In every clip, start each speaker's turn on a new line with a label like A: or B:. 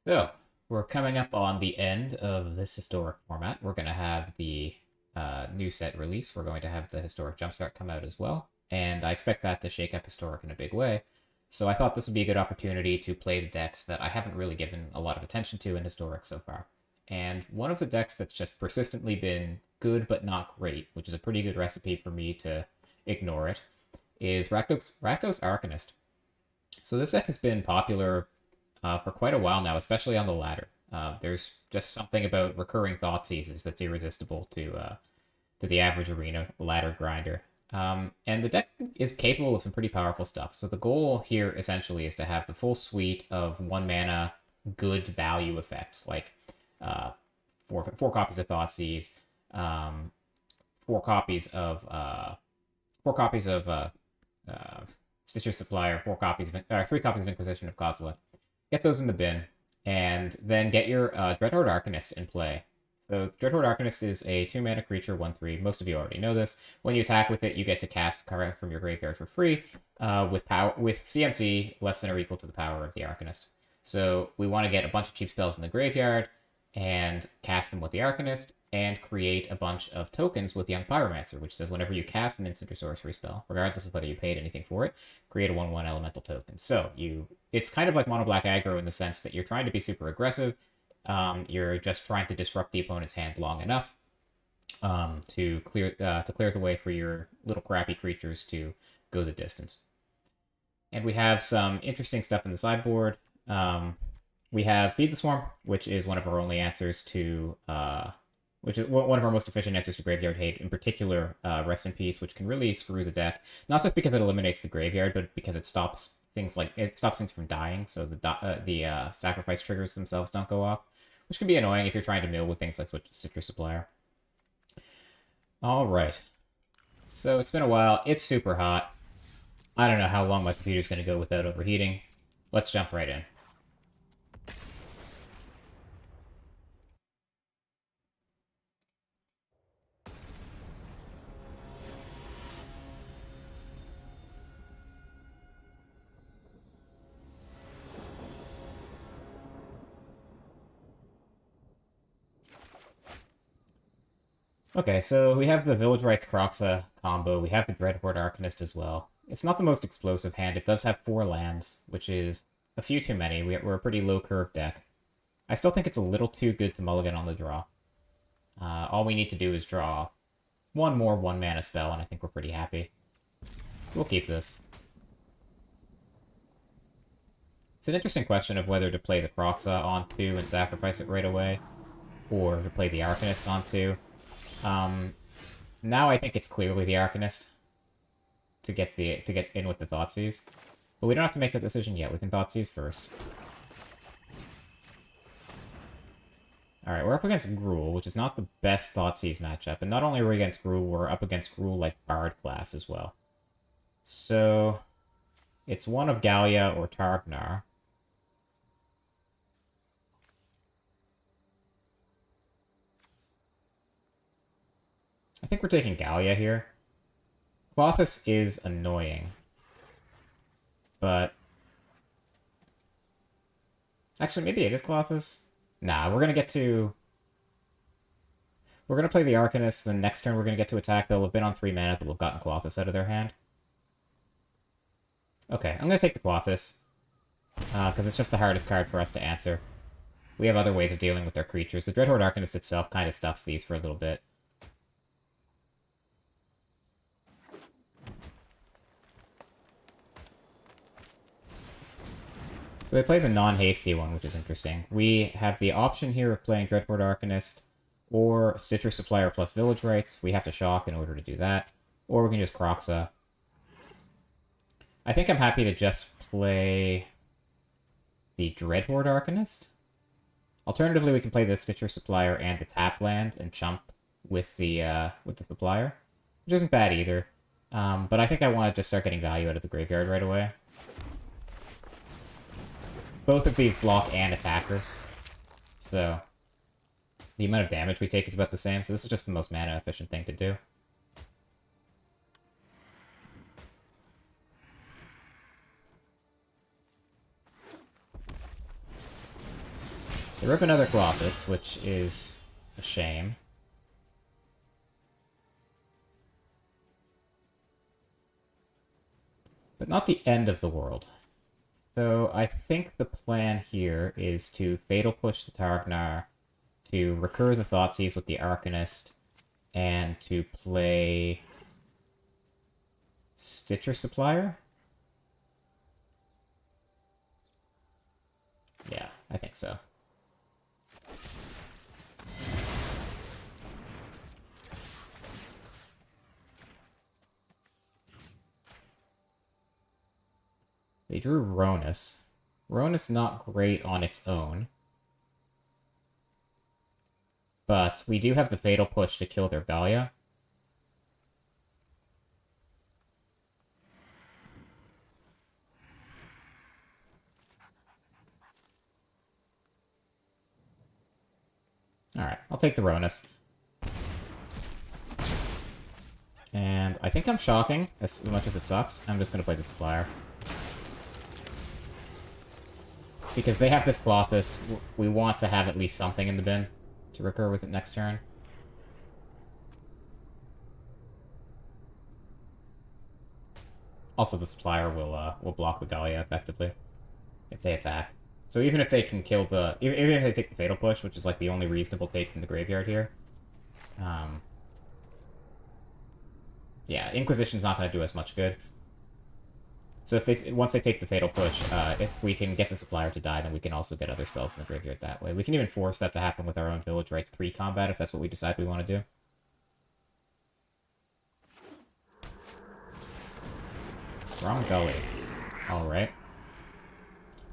A: So, we're coming up on the end of this historic format. We're going to have the new set release. We're going to have the historic jumpstart come out as well. And I expect that to shake up historic in a big way. So I thought this would be a good opportunity to play the decks that I haven't really given a lot of attention to in historic so far. And one of the decks that's just persistently been good but not great, which is a pretty good recipe for me to ignore it, is Rakdos Arcanist. So this deck has been popular for quite a while now, especially on the ladder. There's just something about recurring Thoughtseizes that's irresistible to the average arena ladder grinder. And the deck is capable of some pretty powerful stuff. So the goal here essentially is to have the full suite of 1 mana good value effects, like four copies of Thoughtseize, um, four copies of Stitcher Supplier, 3 copies of Inquisition of Kozilek. Get those in the bin, and then get your Dreadhorde Arcanist in play. So Dreadhorde Arcanist is a 2-mana creature, 1/3. Most of you already know this. When you attack with it, you get to cast a card from your graveyard for free, with CMC less than or equal to the power of the Arcanist. So we want to get a bunch of cheap spells in the graveyard and cast them with the Arcanist, and create a bunch of tokens with Young Pyromancer, which says whenever you cast an instant or sorcery spell, regardless of whether you paid anything for it, create a 1/1 elemental token. So it's kind of like mono black aggro in the sense that you're trying to be super aggressive. You're just trying to disrupt the opponent's hand long enough to clear the way for your little crappy creatures to go the distance. And we have some interesting stuff in the sideboard. We have Feed the Swarm, which is one of our only answers to which is one of our most efficient answers to Graveyard Hate, in particular Rest in Peace, which can really screw the deck. Not just because it eliminates the graveyard, but because it stops things from dying, so the sacrifice triggers themselves don't go off, which can be annoying if you're trying to mill with things like Stitcher Supplier. All right, so it's been a while. It's super hot. I don't know how long my computer's going to go without overheating. Let's jump right in. Okay, so we have the Village Rites Kroxa combo. We have the Dreadhorde Arcanist as well. It's not the most explosive hand. It does have 4 lands, which is a few too many. We're a pretty low curve deck. I still think it's a little too good to mulligan on the draw. All we need to do is draw one more 1-mana spell, and I think we're pretty happy. We'll keep this. It's an interesting question of whether to play the Kroxa on 2 and sacrifice it right away, or to play the Arcanist on 2. Now I think it's clearly the Arcanist to get in with the Thoughtseize. But we don't have to make that decision yet. We can Thoughtseize first. Alright, we're up against Gruul, which is not the best Thoughtseize matchup. And not only are we against Gruul, we're up against Gruul like Bard class as well. So it's one of Gallia or Targnar. I think we're taking Gallia here. Colossus is annoying. But actually, maybe it is Colossus. Nah, we're gonna play the Arcanist, then next turn we're gonna get to attack. They'll have been on 3 mana, they'll have gotten Colossus out of their hand. Okay, I'm gonna take the Colossus. Because it's just the hardest card for us to answer. We have other ways of dealing with their creatures. The Dreadhorde Arcanist itself kind of stuffs these for a little bit. So they play the non-hasty one, which is interesting. We have the option here of playing Dreadhorde Arcanist or Stitcher Supplier plus Village Rites. We have to shock in order to do that. Or we can just Kroxa. I think I'm happy to just play the Dreadhorde Arcanist. Alternatively, we can play the Stitcher Supplier and the tap land and chump with the Supplier, which isn't bad either. But I think I want to just start getting value out of the graveyard right away. Both of these block and attacker, so the amount of damage we take is about the same, so this is just the most mana efficient thing to do. They rip another Colossus, which is a shame. But not the end of the world. So I think the plan here is to Fatal Push the Targnar, to recur the Thoughtseize with the Arcanist, and to play Stitcher Supplier? Yeah, I think so. They drew Ronus. Ronus not great on its own. But we do have the Fatal Push to kill their Gaia. Alright, I'll take the Ronus. And I think I'm shocking, as much as it sucks. I'm just going to play the Supplier. Because they have this Colossus, we want to have at least something in the bin to recur with it next turn. Also, the Supplier will block the Gaia effectively if they attack. So even if they can kill the... Even if they take the Fatal Push, which is like the only reasonable take from the graveyard here, yeah, Inquisition's not going to do us much good. So if they once they take the Fatal Push, if we can get the Supplier to die, then we can also get other spells in the graveyard that way. We can even force that to happen with our own Village Rites pre-combat if that's what we decide we want to do. Wrong Gully. Alright.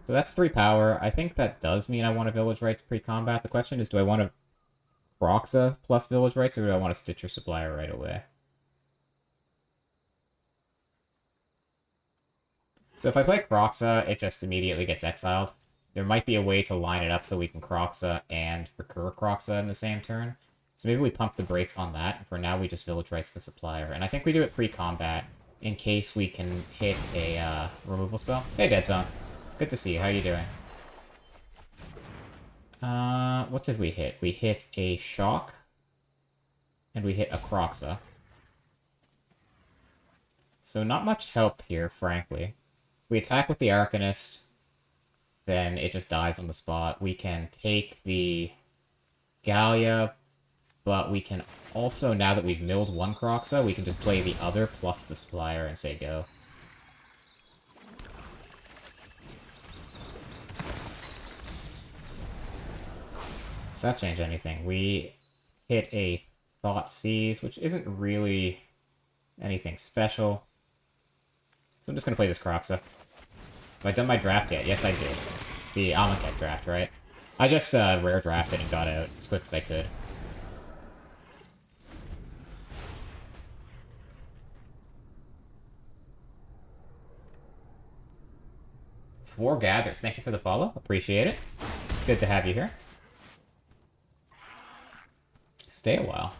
A: So that's 3 power. I think that does mean I want a Village Rites pre-combat. The question is, do I want a Kroxa plus Village Rites, or do I want a Stitcher Supplier right away? So if I play Kroxa, it just immediately gets exiled. There might be a way to line it up so we can Kroxa and recur Kroxa in the same turn. So maybe we pump the brakes on that. For now, we just Village Rites the Supplier. And I think we do it pre-combat in case we can hit a removal spell. Hey, Dead Zone. Good to see you. How you doing? What did we hit? We hit a Shock. And we hit a Kroxa. So not much help here, frankly. We attack with the Arcanist, then it just dies on the spot. We can take the Gallia, but we can also, now that we've milled one Kroxa, we can just play the other plus the Supplier and say go. Does that change anything? We hit a Thoughtseize, which isn't really anything special. So I'm just going to play this Kroxa. Have I done my draft yet? Yes, I did. The Amonkhet draft, right? I just rare drafted and got out as quick as I could. Four Gathers. Thank you for the follow. Appreciate it. Good to have you here. Stay a while.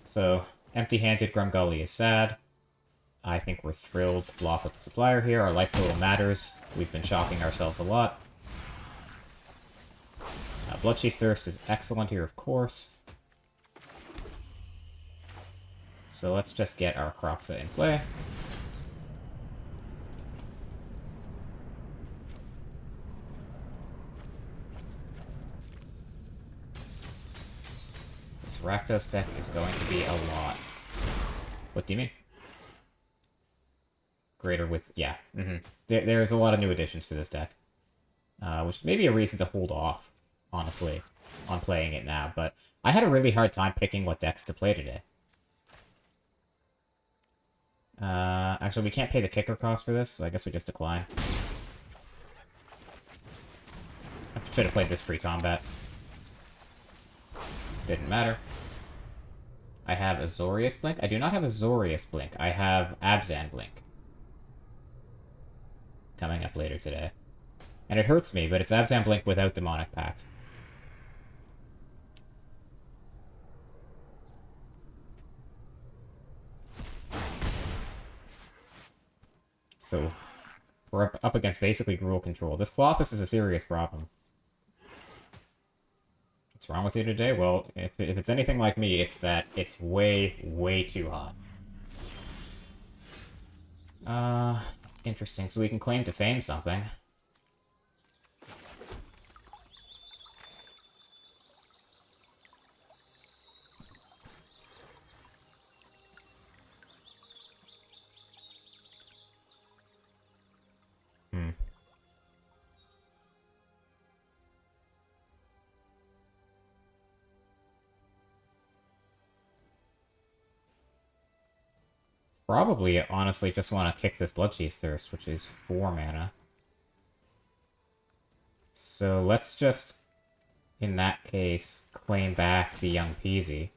A: So, empty-handed Grumgully is sad. I think we're thrilled to block with the Supplier here. Our life total matters. We've been shocking ourselves a lot. Bloodchief's Thirst is excellent here, of course. So let's just get our Kroxa in play. This Rakdos deck is going to be a lot. What do you mean? Greater with... yeah. There's a lot of new additions for this deck. Which may be a reason to hold off, honestly, on playing it now. But I had a really hard time picking what decks to play today. Actually, we can't pay the kicker cost for this, so I guess we just decline. I should have played this pre-combat. Didn't matter. I have Azorius Blink. I do not have Azorius Blink. I have Abzan Blink. Coming up later today. And it hurts me, but it's Abzan Blink without Demonic Pact. So, We're up against basically Gruul control. This Colossus is a serious problem. What's wrong with you today? Well, if it's anything like me, it's that it's way, way too hot. Interesting. So we can claim to fame something. Probably, honestly, just want to kick this Bloodchief's Thirst, which is 4 mana. So let's just, in that case, claim back the Young Peasy.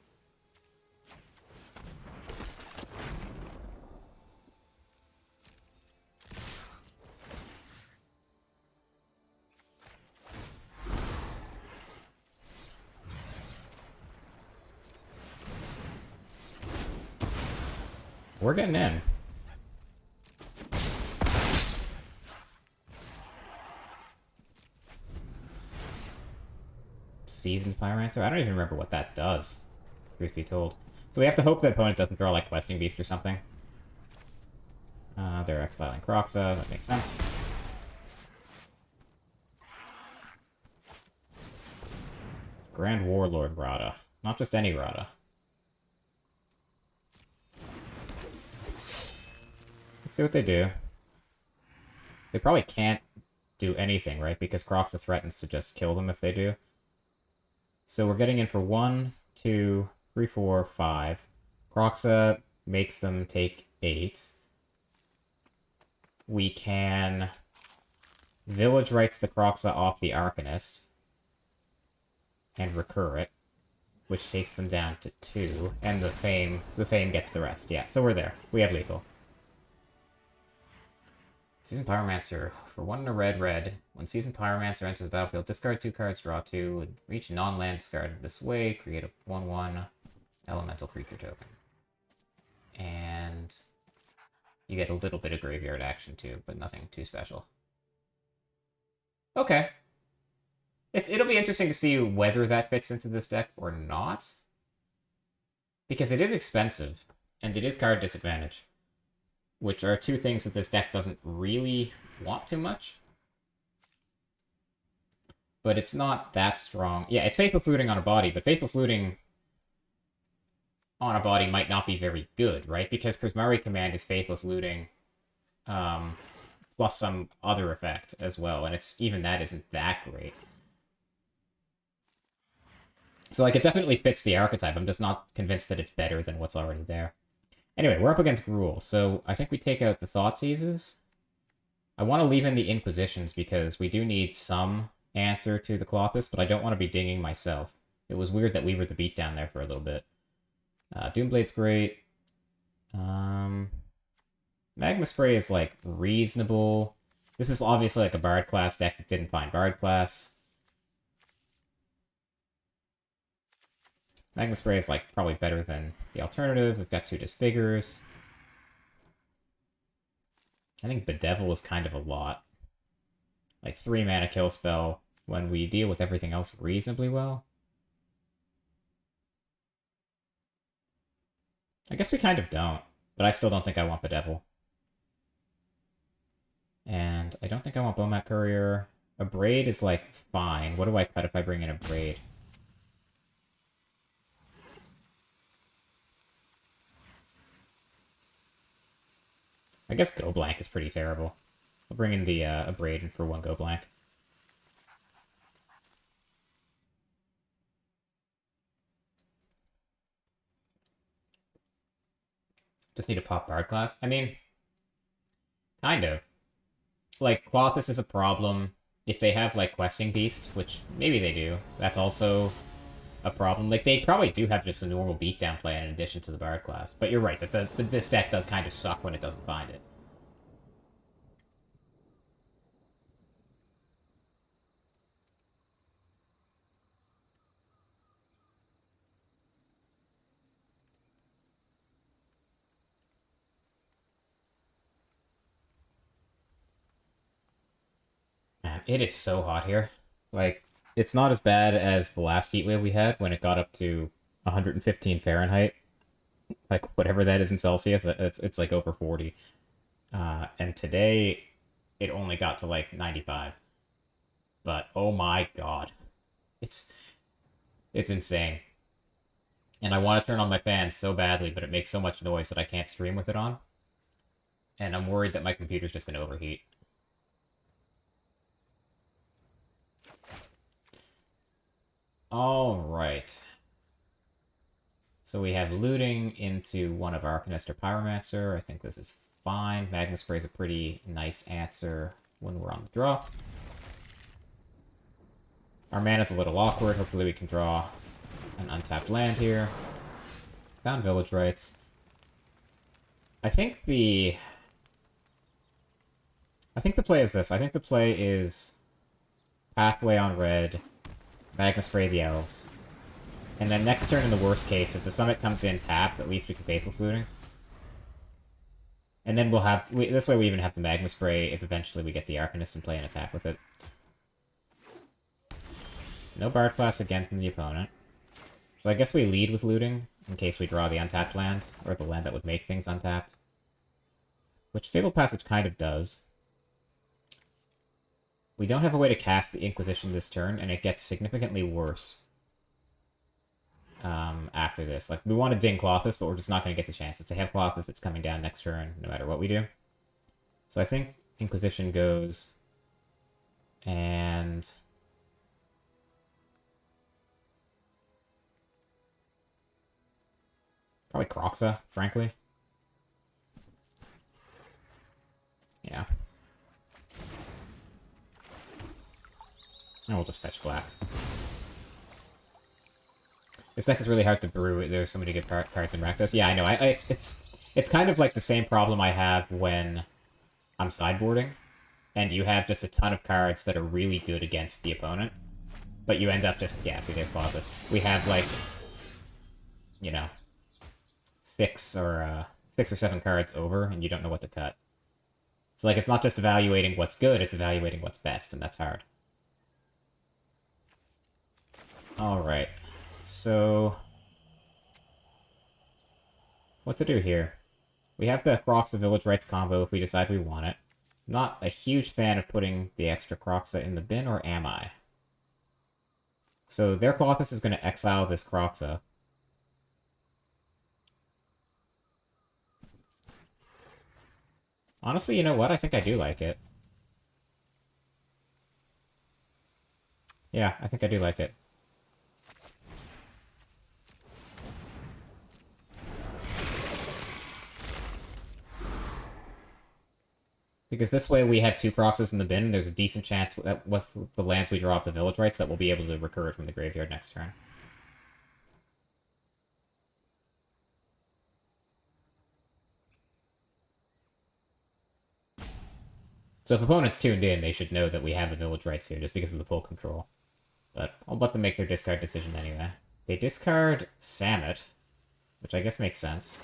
A: We're getting in. Seasoned Pyromancer? I don't even remember what that does, truth be told. So we have to hope the opponent doesn't draw, like, Questing Beast or something. They're exiling Kroxa. That makes sense. Grand Warlord Rada. Not just any Rada. Let's see what they do. They probably can't do anything, right? Because Kroxa threatens to just kill them if they do. So we're getting in for 1, 2, 3, 4, 5. Kroxa makes them take 8. We can Village Rights the Kroxa off the Arcanist and recur it, which takes them down to 2, and the Fame gets the rest. Yeah, so we're there. We have lethal. Seasoned Pyromancer. For 1 and a red. When Seasoned Pyromancer enters the battlefield, discard 2 cards, draw 2, reach non-land discarded this way, create a 1/1 elemental creature token. And you get a little bit of graveyard action too, but nothing too special. Okay. It'll be interesting to see whether that fits into this deck or not. Because it is expensive, and it is card disadvantage, which are 2 things that this deck doesn't really want too much. But it's not that strong. Yeah, it's Faithless Looting on a body, but Faithless Looting on a body might not be very good, right? Because Prismari Command is Faithless Looting, plus some other effect as well, and even that isn't that great. So, like, it definitely fits the archetype. I'm just not convinced that it's better than what's already there. Anyway, we're up against Gruul, so I think we take out the Thoughtseizes. I want to leave in the Inquisitions because we do need some answer to the Colossus, but I don't want to be dinging myself. It was weird that we were the beatdown there for a little bit. Doomblade's great. Magma Spray is, like, reasonable. This is obviously, like, a Bard class deck that didn't find Bard class. Magma Spray is, like, probably better than the alternative. We've got 2 Disfigures. I think Bedevil is kind of a lot. Like, 3 mana kill spell when we deal with everything else reasonably well. I guess we kind of don't, but I still don't think I want Bedevil. And I don't think I want Bomat Courier. A Braid is, like, fine. What do I cut if I bring in a Braid? I guess Go Blank is pretty terrible. I'll bring in the a Braid in for 1 Go Blank. Just need a pop Bard class. I mean, kind of. Like, Clothis is a problem. If they have, like, Questing Beast, which maybe they do, that's also a problem. Like, they probably do have just a normal beatdown plan in addition to the Bard class. But you're right, that this deck does kind of suck when it doesn't find it. It is so hot here. Like, it's not as bad as the last heat wave we had when it got up to 115 Fahrenheit. Like, whatever that is in Celsius, it's like over 40. And today, it only got to like 95. But, oh my god. It's insane. And I want to turn on my fan so badly, but it makes so much noise that I can't stream with it on. And I'm worried that my computer's just going to overheat. Alright. So we have looting into one of Arcanist or Pyromancer. I think this is fine. Magma Spray is a pretty nice answer when we're on the draw. Our mana's a little awkward. Hopefully we can draw an untapped land here. Found Village Rights. I think the play is this. I think the play is Pathway on red, Magma Spray the elves. And then next turn, in the worst case, if the summit comes in tapped, at least we can Faithless Looting. And then we'll have... this way we even have the Magma Spray if eventually we get the Arcanist and play an attack with it. No Bard Class again from the opponent. So I guess we lead with looting, in case we draw the untapped land, or the land that would make things untapped. Which Fabled Passage kind of does. We don't have a way to cast the Inquisition this turn, and it gets significantly worse after this. Like, we want to ding Clothis, but we're just not going to get the chance. If they have Clothis, it's coming down next turn, no matter what we do. So I think Inquisition goes, and... probably Kroxa, frankly. Yeah. And we'll just fetch black. This deck is really hard to brew. There's so many good cards in Rakdos. Yeah, I know. It's kind of like the same problem I have when I'm sideboarding, and you have just a ton of cards that are really good against the opponent, but you end up just... yeah, see, there's Clothis. We have, like, you know, 6 or 7 cards over, and you don't know what to cut. It's like, it's not just evaluating what's good, it's evaluating what's best, and that's hard. Alright. So... what to do here? We have the Kroxa Village Rights combo if we decide we want it. Not a huge fan of putting the extra Kroxa in the bin, or am I? So their Clothis is going to exile this Kroxa. Honestly, you know what? I think I do like it. Yeah, I think I do like it. Because this way we have 2 Kroxas in the bin, and there's a decent chance that with the lands we draw off the Village Rights that we'll be able to recur it from the graveyard next turn. So if opponents tuned in, they should know that we have the Village Rights here, just because of the pull control. But I'll let them make their discard decision anyway. They discard Samet, which I guess makes sense.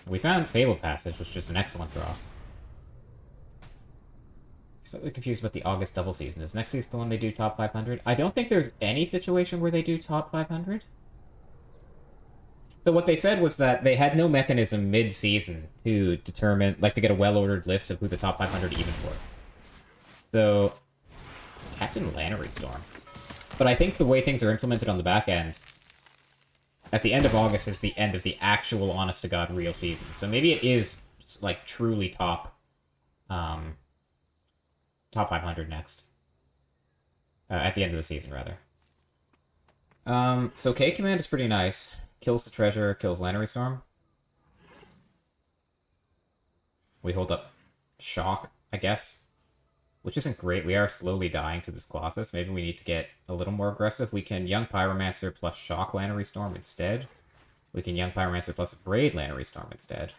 A: We found Fabled Passage, which is an excellent draw. Slightly confused about the August double season. Is next season the one they do top 500? I don't think there's any situation where they do top 500. So what they said was that they had no mechanism mid-season to determine, like, to get a well-ordered list of who the top 500 even were. So, Captain Lannery Storm. But I think the way things are implemented on the back end, at the end of August is the end of the actual honest-to-God real season. So maybe it is, like, truly top 500 next. At the end of the season, rather. So K-Command is pretty nice. Kills the treasure, kills Lannery Storm. We hold up Shock, I guess. Which isn't great. We are slowly dying to this Colossus. Maybe we need to get a little more aggressive. We can Young Pyromancer plus Shock Lannery Storm instead. We can Young Pyromancer plus Braid Lannery Storm instead.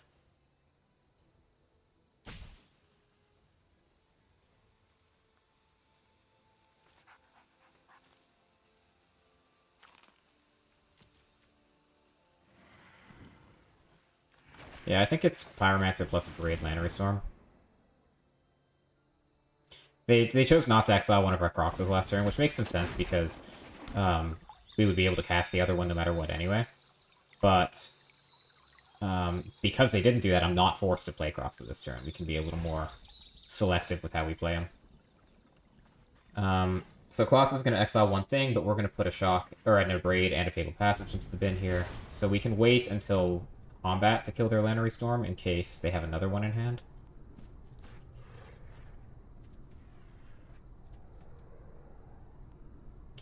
A: Yeah, I think it's Pyromancer plus a Parade Lannery Storm. They chose not to exile one of our Croxes last turn, which makes some sense because we would be able to cast the other one no matter what anyway. But because they didn't do that, I'm not forced to play Croxa this turn. We can be a little more selective with how we play them. So Kloth is going to exile one thing, but we're going to put a Shock, or an Abrade and a Fatal Passage into the bin here. So we can wait until combat to kill their Lannery Storm in case they have another one in hand.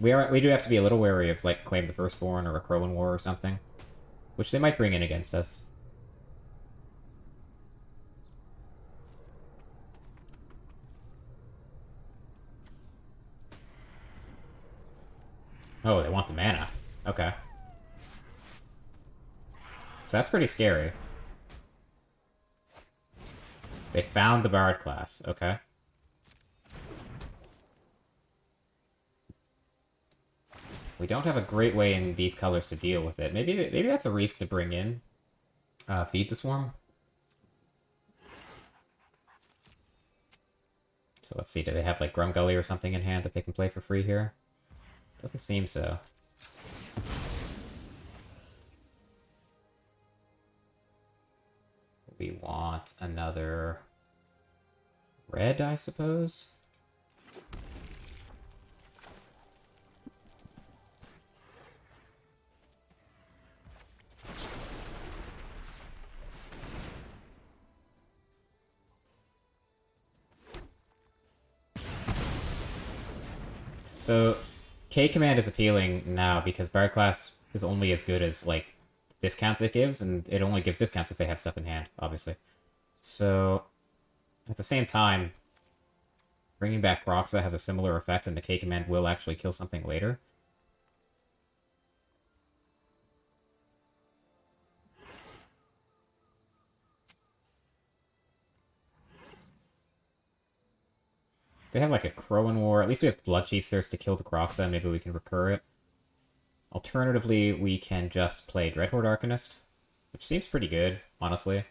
A: We do have to be a little wary of, like, Claim the Firstborn or a Crowan War or something, which they might bring in against us. Oh, they want the mana. Okay. So that's pretty scary. They found the Bard class. Okay. We don't have a great way in these colors to deal with it. Maybe that's a reason to bring in Feed the Swarm. So let's see, do they have like Grumgully or something in hand that they can play for free here? Doesn't seem so. We want another red, I suppose? So, K command is appealing now because Bard class is only as good as, like, discounts it gives, and it only gives discounts if they have stuff in hand, obviously. So, at the same time, bringing back Kroxa has a similar effect, and the K command will actually kill something later. They have like a Crowan War. At least we have Blood Chief's Thirst to kill the Kroxa, maybe we can recur it. Alternatively, we can just play Dreadhorde Arcanist, which seems pretty good, honestly.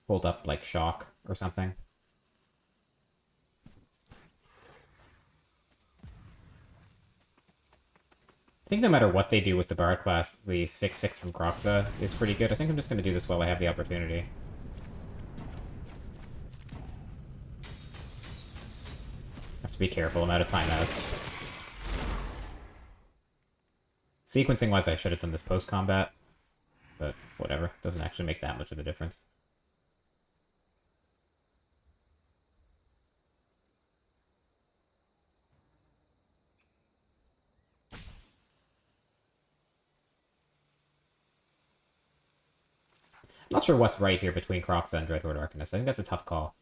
A: Hold up, like, Shock or something. I think no matter what they do with the Bard class, the 6/6 from Kroxa is pretty good. I think I'm just going to do this while I have the opportunity. Have to be careful, I'm out of timeouts. Sequencing-wise, I should have done this post-combat, but whatever. Doesn't actually make that much of a difference. I'm not sure what's right here between Kroxa and Dreadhorde Arcanist. I think that's a tough call.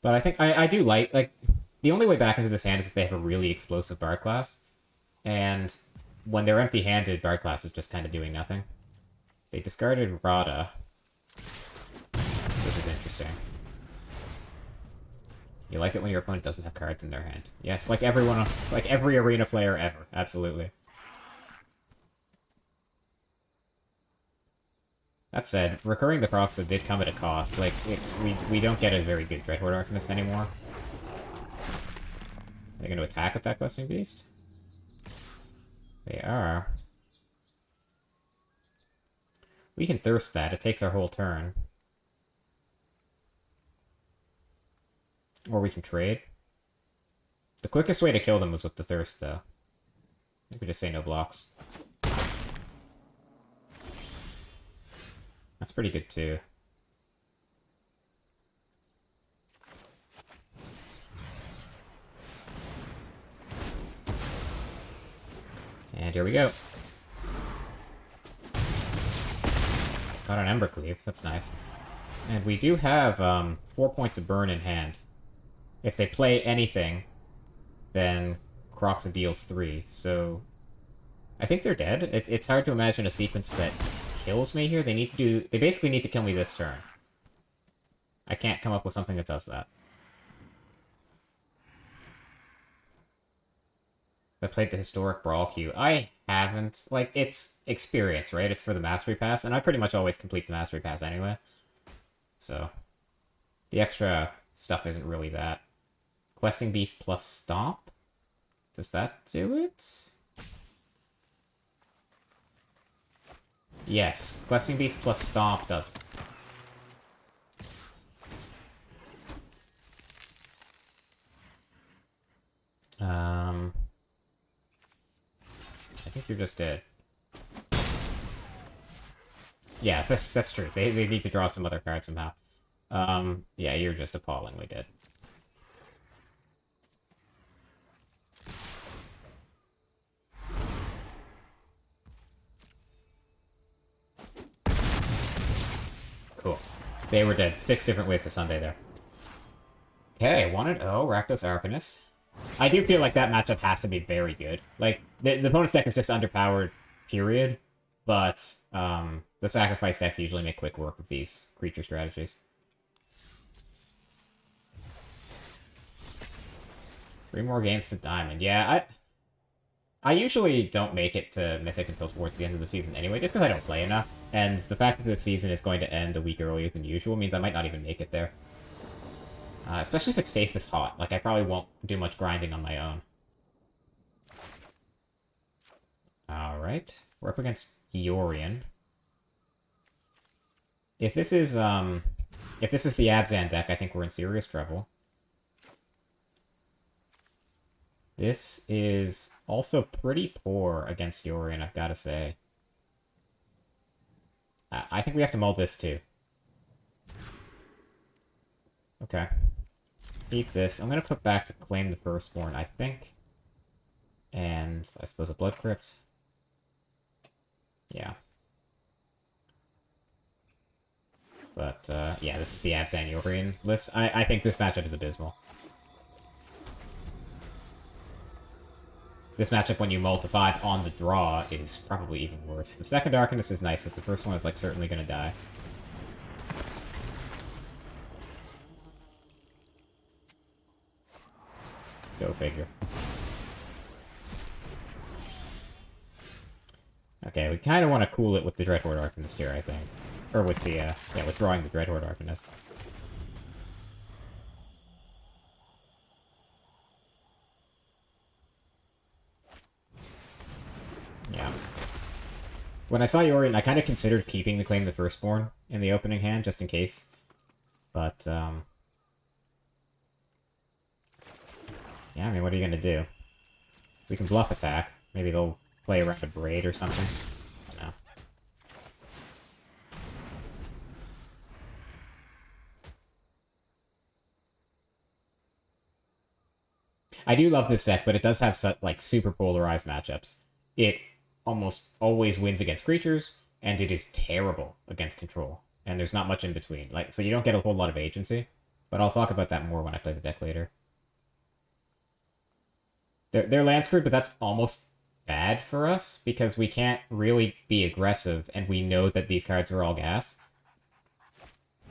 A: But I think I do like, the only way back into this hand is if they have a really explosive Bard class. And when they're empty-handed, Bard class is just kind of doing nothing. They discarded Rada, which is interesting. You like it when your opponent doesn't have cards in their hand. Yes, like everyone, like every arena player ever. Absolutely. That said, recurring the Kroxa did come at a cost. Like, we don't get a very good Dreadhorde Arcanist anymore. Are they going to attack with that Questing Beast? They are. We can Thirst that. It takes our whole turn. Or we can trade. The quickest way to kill them was with the Thirst, though. I think we just say no blocks. That's pretty good, too. And here we go. Got an Embercleave. That's nice. And we do have 4 points of burn in hand. If they play anything, then Kroxa deals 3. So I think they're dead. It's hard to imagine a sequence that kills me here. They basically need to kill me this turn. I can't come up with something that does that. I played the Historic Brawl queue. I haven't. Like, it's experience, right? It's for the Mastery Pass, and I pretty much always complete the Mastery Pass anyway. So, the extra stuff isn't really that. Questing Beast plus Stomp? Does that do it? Yes, Questing Beast plus Stomp does it. I think you're just dead. Yeah, that's true. They need to draw some other cards somehow. Yeah, you're just appallingly dead. Cool. They were dead. 6 different ways to Sunday there. Okay, 1-0, Rakdos Arcanist. I do feel like that matchup has to be very good. Like, the opponent's deck is just underpowered, period. But, the sacrifice decks usually make quick work of these creature strategies. 3 more games to Diamond. Yeah, I usually don't make it to Mythic until towards the end of the season anyway, just because I don't play enough. And the fact that the season is going to end a week earlier than usual means I might not even make it there. Especially if it stays this hot. Like, I probably won't do much grinding on my own. Alright. We're up against Yorion. If this is the Abzan deck, I think we're in serious trouble. This is also pretty poor against Yorion, I've got to say. I think we have to mull this, too. Okay. Keep this. I'm going to put back to Claim the Firstborn, I think. And I suppose a Blood Crypt. Yeah. But, yeah, this is the Abzan Yorion list. I think this matchup is abysmal. This matchup, when you multiply on the draw, is probably even worse. The second Arcanist is nice, because the first one is, like, certainly gonna die. Go figure. Okay, we kind of want to cool it with the Dreadhorde Arcanist here, I think. Or with the, yeah, with drawing the Dreadhorde Arcanist. Yeah. When I saw Yorion, I kind of considered keeping the Claim the Firstborn in the opening hand, just in case. But, yeah, I mean, what are you gonna do? We can bluff attack. Maybe they'll play a Rapid Braid or something. No. I do love this deck, but it does have such, like, super polarized matchups. It almost always wins against creatures, and it is terrible against control. And there's not much in between. Like, so you don't get a whole lot of agency. But I'll talk about that more when I play the deck later. They're land screwed, but that's almost bad for us, because we can't really be aggressive, and we know that these cards are all gas.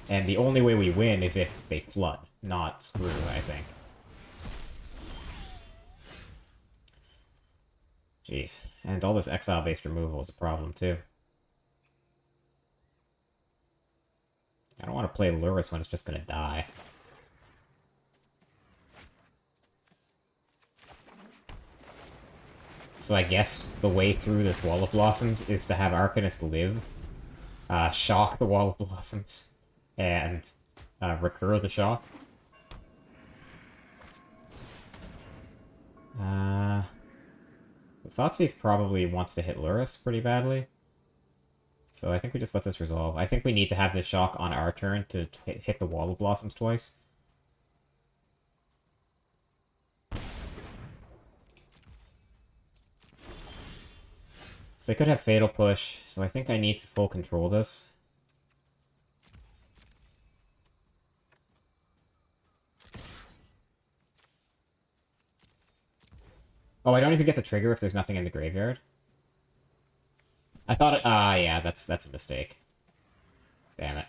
A: And the only way we win is if they flood, not screw, I think. Jeez. And all this exile-based removal is a problem, too. I don't want to play Lurrus when it's just gonna die. So I guess the way through this Wall of Blossoms is to have Arcanist live, shock the Wall of Blossoms, and recur the shock. The Thoughtseize probably wants to hit Lurrus pretty badly. So I think we just let this resolve. I think we need to have this shock on our turn to hit the Wall of Blossoms twice. So they could have Fatal Push, so I think I need to full control this. Oh, I don't even get the trigger if there's nothing in the graveyard. I thought it... yeah, that's a mistake. Damn it.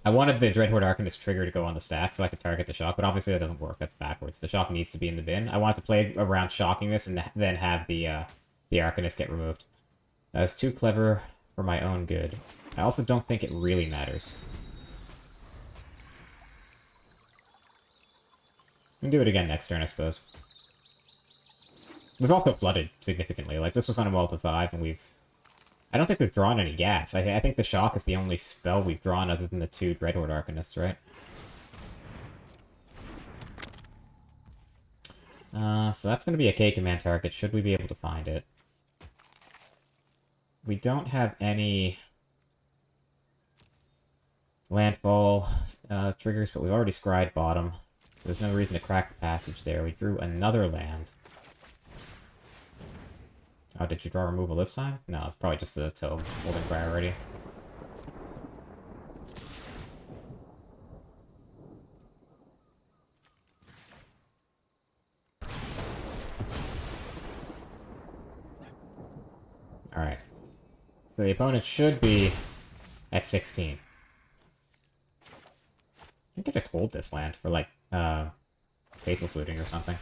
A: I wanted the Dreadhorde Arcanist trigger to go on the stack so I could target the shock, but obviously that doesn't work. That's backwards. The shock needs to be in the bin. I wanted to play around shocking this and then have the Arcanist get removed. That was too clever for my own good. I also don't think it really matters. We can do it again next turn, I suppose. We've also flooded significantly. Like, this was on a wall to 5, and we've... I don't think we've drawn any gas. I think the shock is the only spell we've drawn other than the 2 Dreadhorde Arcanists, right? So that's going to be a K-command target, should we be able to find it. We don't have any landfall triggers, but we've already scryed bottom. There's no reason to crack the passage there. We drew another land. Oh, did you draw removal this time? No, it's probably just the tome holding priority. Alright. So the opponent should be at 16. I think I just hold this land for, like, Faithless Looting or something.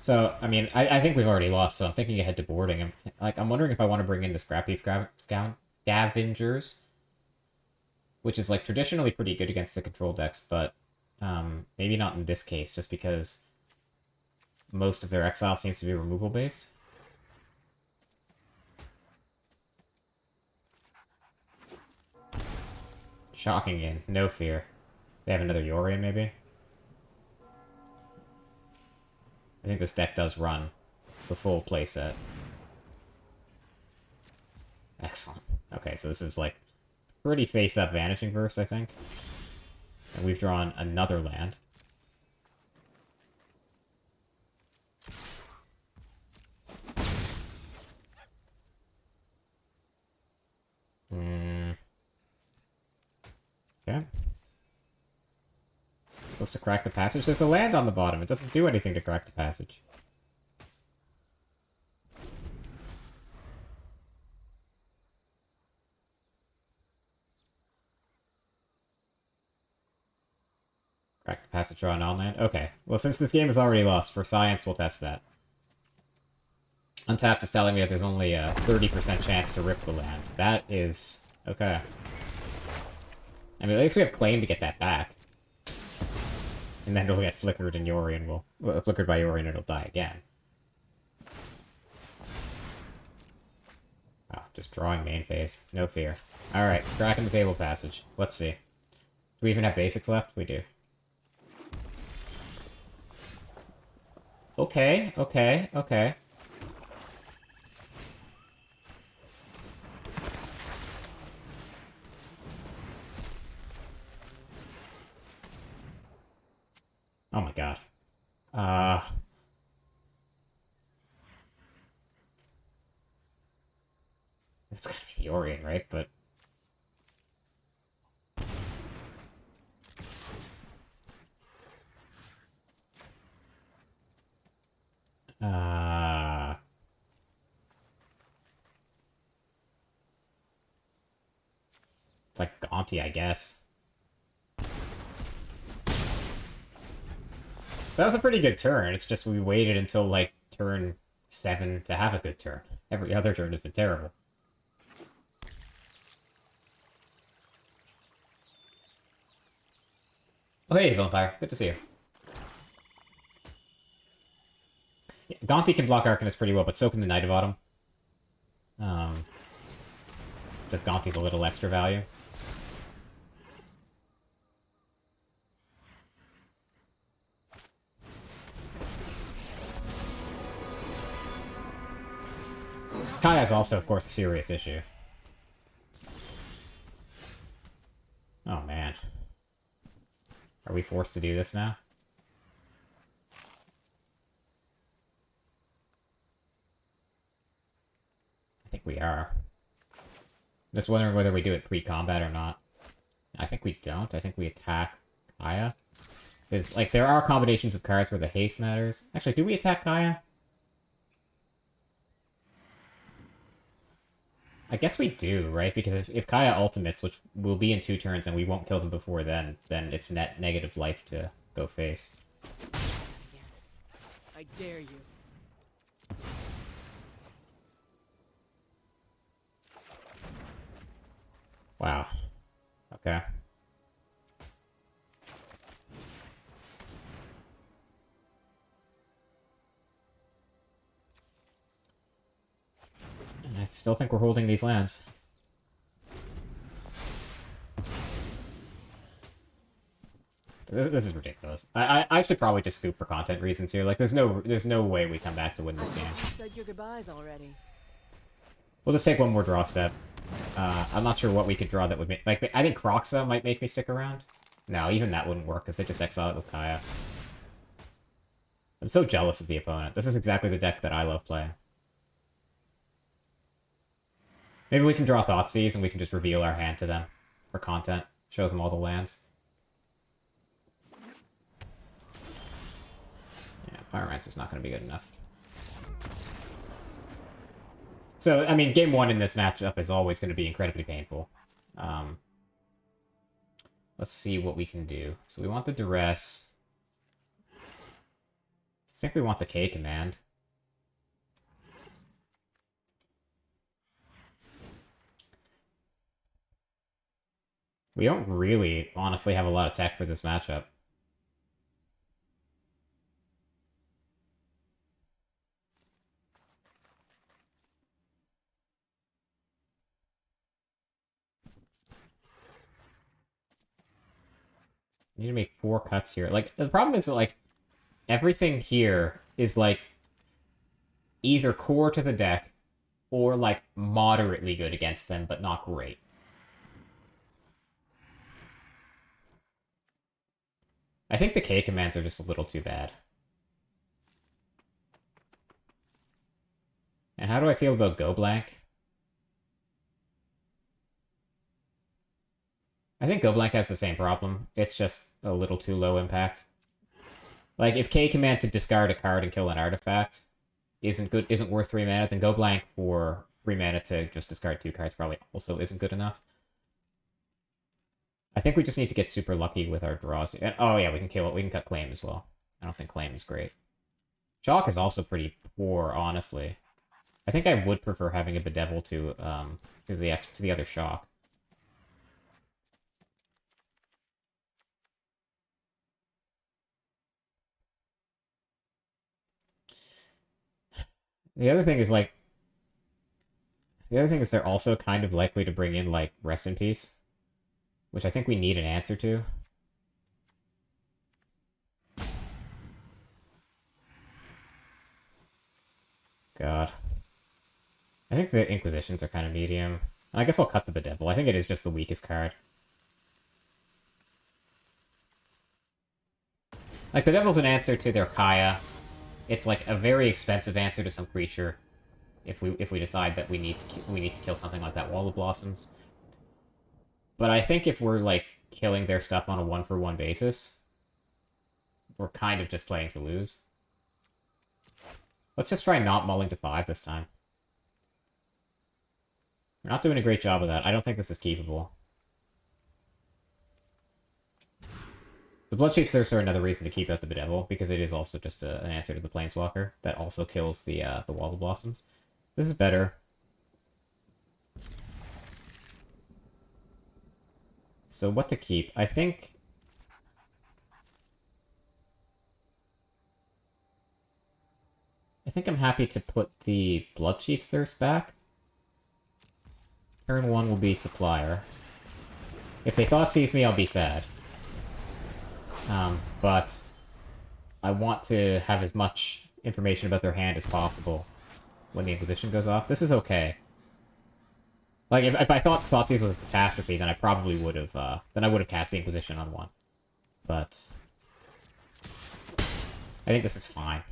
A: So, I mean, I think we've already lost, so I'm thinking ahead to boarding. I'm wondering if I want to bring in the Scrap Heap Scavengers, which is, like, traditionally pretty good against the control decks, but maybe not in this case, just because most of their exile seems to be removal-based. Shocking in, no fear. They have another Yorion, maybe? I think this deck does run the full playset. Excellent. Okay, so this is, like, pretty face-up Vanishing Verse, I think. And we've drawn another land. Okay. Supposed to crack the passage? There's a land on the bottom. It doesn't do anything to crack the passage. Crack the passage, draw a non-land? Okay. Well, since this game is already lost, for science, we'll test that. Untapped is telling me that there's only a 30% chance to rip the land. That is... okay. I mean, at least we have claim to get that back. And then it'll get flickered and Yorion will... well, flickered by Yorion, it'll die again. Oh, just drawing main phase. No fear. Alright, cracking the table passage. Let's see. Do we even have basics left? We do. Okay, okay, okay. Oh my god. It's gotta be the Orient, right? But... it's like Gaunty, I guess. So that was a pretty good turn. It's just we waited until, like, turn 7 to have a good turn. Every other turn has been terrible. Oh, hey, Vampire. Good to see you. Yeah, Gaunty can block Arcanist pretty well, but so can the Knight of Autumn. Just Gaunty's a little extra value. Kaya is also, of course, a serious issue. Oh, man. Are we forced to do this now? I think we are. Just wondering whether we do it pre-combat or not. I think we don't. I think we attack Kaya. There's, like, there are combinations of cards where the haste matters. Actually, do we attack Kaya? I guess we do, right? Because if Kaya ultimates, which will be in 2 turns, and we won't kill them before then it's net negative life to go face.
B: I dare you.
A: Wow. Okay. And I still think we're holding these lands. This is ridiculous. I should probably just scoop for content reasons here. Like, there's no way we come back to win this game.
B: Said your goodbyes already.
A: We'll just take one more draw step. I'm not sure what we could draw that would make... Like, I think Kroxa might make me stick around. No, even that wouldn't work, because they just exile it with Kaya. I'm so jealous of the opponent. This is exactly the deck that I love playing. Maybe we can draw Thoughtseize, and we can just reveal our hand to them for content. Show them all the lands. Yeah, Pyromancer's not going to be good enough. So, I mean, game 1 in this matchup is always going to be incredibly painful. Let's see what we can do. So we want the Duress. I think we want the K command. We don't really, honestly, have a lot of tech for this matchup. I need to make 4 cuts here. Like, the problem is that, like, everything here is, like, either core to the deck or, like, moderately good against them, but not great. I think the K commands are just a little too bad. And how do I feel about Go Blank? I think Go Blank has the same problem. It's just a little too low impact. Like, if K command to discard a card and kill an artifact isn't worth 3 mana, then Go Blank for 3 mana to just discard 2 cards probably also isn't good enough. I think we just need to get super lucky with our draws. And, oh yeah, we can kill it. We can cut Claim as well. I don't think Claim is great. Shock is also pretty poor, honestly. I think I would prefer having a Bedevil to the other Shock. The other thing is, like... The other thing is they're also kind of likely to bring in, like, Rest in Peace. Which I think we need an answer to. God. I think the Inquisitions are kind of medium. I guess I'll cut the Bedevil. I think it is just the weakest card. Like, Bedevil's an answer to their Kaya. It's like a very expensive answer to some creature. If we decide that we need to kill something like that Wall of Blossoms. But I think if we're, like, killing their stuff on a 1-for-1 basis, we're kind of just playing to lose. Let's just try not mulling to 5 this time. We're not doing a great job of that. I don't think this is keepable. The Bloodchief Thirst are another reason to keep out the Bedevil, because it is also just an answer to the Planeswalker that also kills the Wall of Blossoms. This is better. So what to keep? I think I'm happy to put the Bloodchief's Thirst back. Turn 1 will be Supplier. If they Thoughtseize me, I'll be sad. But I want to have as much information about their hand as possible when the Inquisition goes off. This is okay. Like, if I thought Thoughtseize was a catastrophe, then I probably would have, cast the Inquisition on 1. But I think this is fine.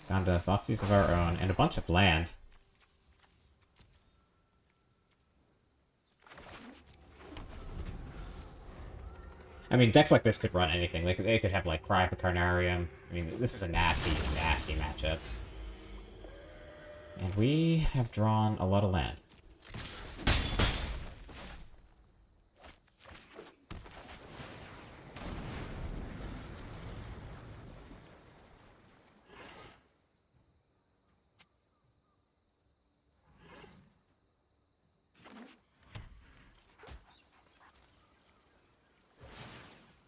A: Down to Thoughtseize of our own, and a bunch of land. I mean, decks like this could run anything. Like, they could have, like, Cry of the Carnarium. I mean, this is a nasty, nasty matchup. And we have drawn a lot of land.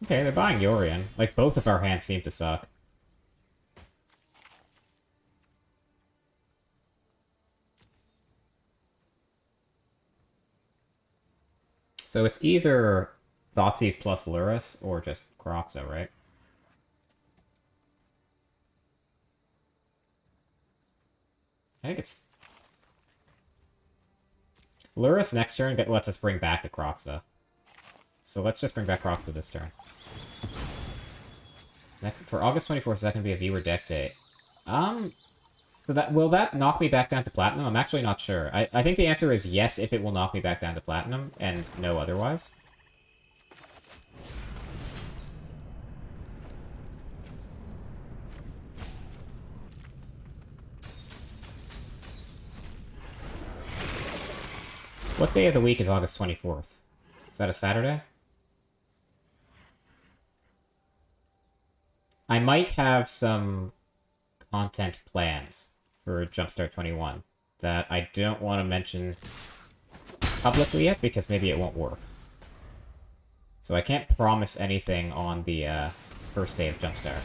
A: Okay, they're buying Yorion. Like, both of our hands seem to suck. So it's either Thoughtseize plus Lurrus or just Kroxa, right? I think it's... Lurrus next turn lets us bring back a Kroxa. So let's just bring back Kroxa this turn. Next, for August 24th, is that going to be a viewer deck date? So will that knock me back down to Platinum? I'm actually not sure. I think the answer is yes if it will knock me back down to Platinum, and no otherwise. What day of the week is August 24th? Is that a Saturday? I might have some content plans for Jumpstart 21 that I don't want to mention publicly yet because maybe it won't work. So I can't promise anything on the first day of Jumpstart.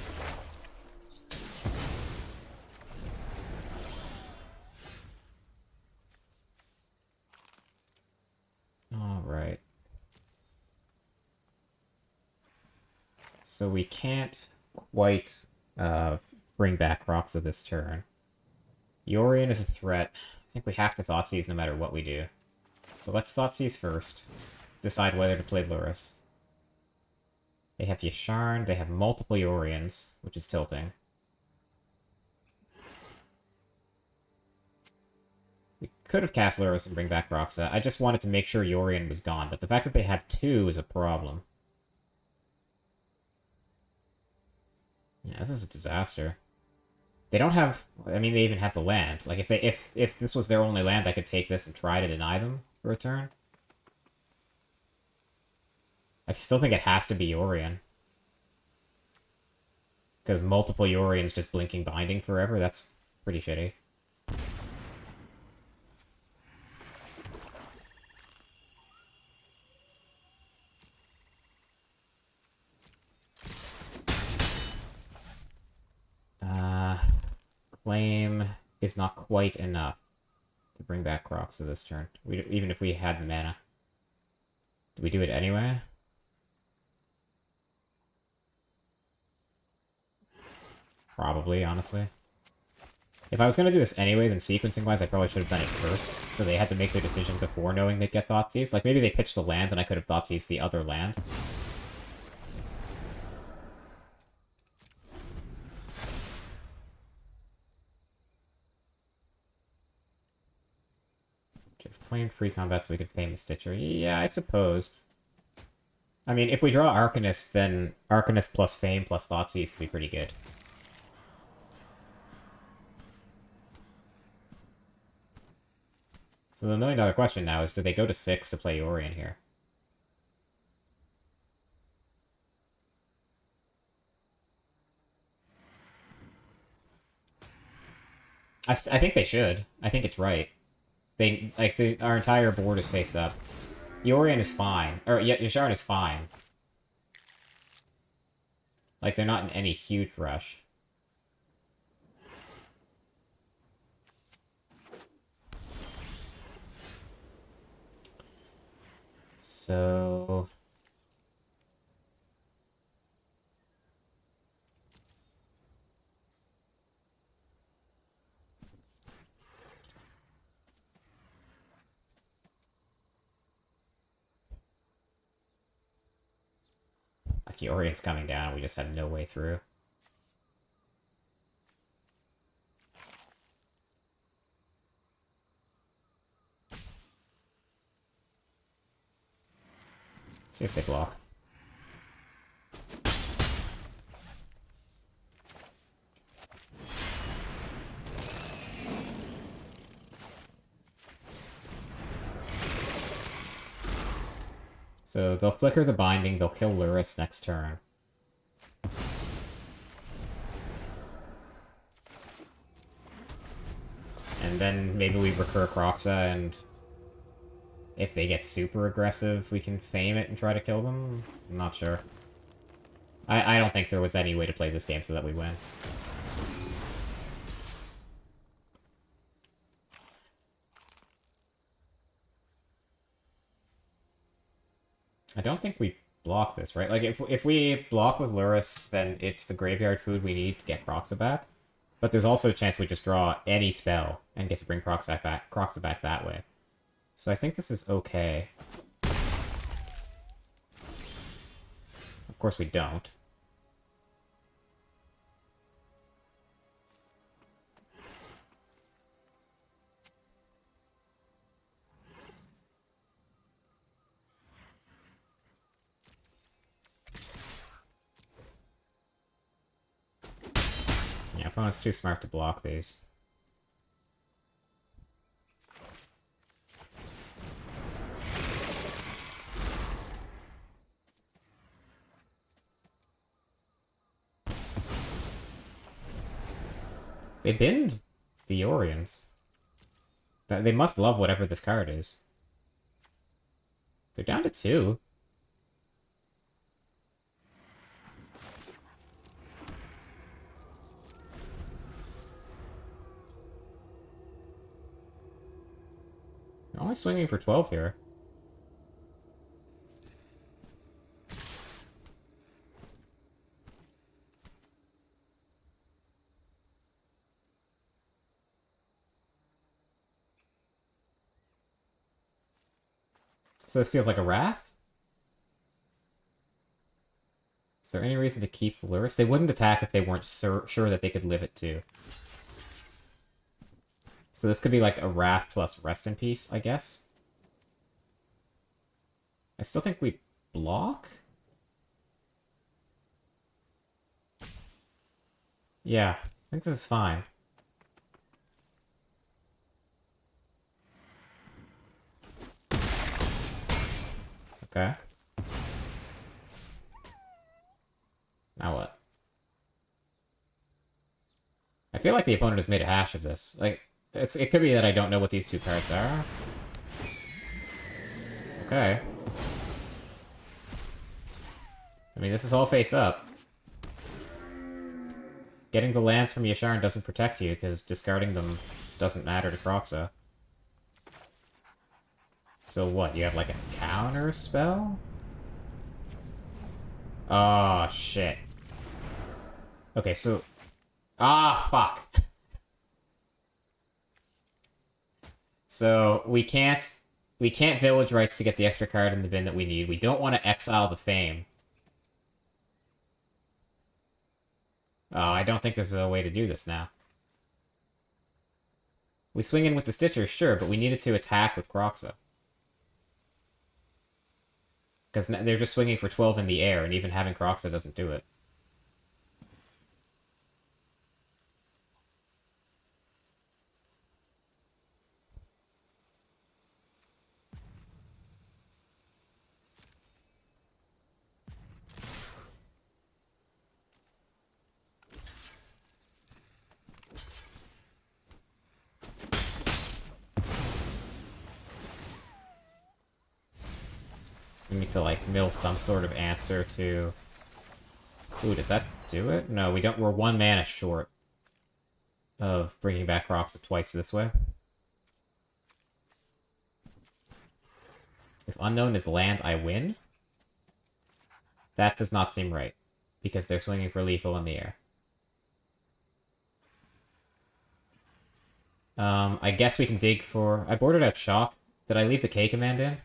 A: Alright. So we can't quite bring back Kroxa this turn. Yorion is a threat. I think we have to Thoughtseize no matter what we do. So let's Thoughtseize first. Decide whether to play Lurrus. They have Yasharn, they have multiple Yorions, which is tilting. We could have cast Lurrus and bring back Kroxa. I just wanted to make sure Yorion was gone, but the fact that they have two is a problem. Yeah, this is a disaster. They don't have... I mean, they even have the land. Like, if this was their only land, I could take this and try to deny them for a turn. I still think it has to be Yorion. Because multiple Yorions just blinking Binding forever, that's pretty shitty. Claim is not quite enough to bring back Kroxa this turn. Even if we had the mana. Do we do it anyway? Probably, honestly. If I was going to do this anyway, then sequencing-wise, I probably should have done it first. So they had to make their decision before knowing they'd get Thoughtseize. Like, maybe they pitched the land and I could have Thoughtseized the other land. Claimed free combat so we could Famous Stitcher. Yeah, I suppose. I mean, if we draw Arcanist, then Arcanist plus Fame plus Thoughtseize could be pretty good. So the million-dollar question now is, do they go to 6 to play Yorion here? I think they should. I think it's right. Our entire board is face up. Yorion is fine. Or, yeah, Yasharn is fine. Like, they're not in any huge rush. So... like, Yorion's coming down, we just have no way through. See if they block. So they'll flicker the binding, they'll kill Luris next turn. And then maybe we recur Croxa, and if they get super aggressive, we can Fame it and try to kill them? I'm not sure. I don't think there was any way to play this game so that we win. I don't think we block this, right? Like, if we block with Luris, then it's the graveyard food we need to get Croxa back. But there's also a chance we just draw any spell and get to bring Croxa back that way. So I think this is okay. Of course we don't. Yeah, opponent's too smart to block these. They binned the Orions. They must love whatever this card is. They're down to 2. They're only swinging for 12 here. So this feels like a Wrath? Is there any reason to keep the Luris? They wouldn't attack if they weren't sure that they could live it too. So this could be like a Wrath plus Rest in Peace, I guess. I still think we block? Yeah, I think this is fine. Okay. Now what? I feel like the opponent has made a hash of this. Like, it could be that I don't know what these two cards are. Okay. I mean, this is all face up. Getting the lands from Yasharn doesn't protect you, because discarding them doesn't matter to Croxa. So what, you have like a counter spell? Oh, shit. Okay, so... Ah, fuck. So, we can't Village Rights to get the extra card in the bin that we need. We don't want to exile the Fame. Oh, I don't think there's a way to do this now. We swing in with the Stitcher, sure, but we needed to attack with Croxa. Because they're just swinging for 12 in the air, and even having Croxa doesn't do it. We need to, like, mill some sort of answer to... Ooh, does that do it? No, we don't. We're 1 mana short of bringing back Croxa twice this way. If Unknown is land, I win? That does not seem right, because they're swinging for lethal in the air. I guess we can dig for... I boarded out Shock. Did I leave the K command in?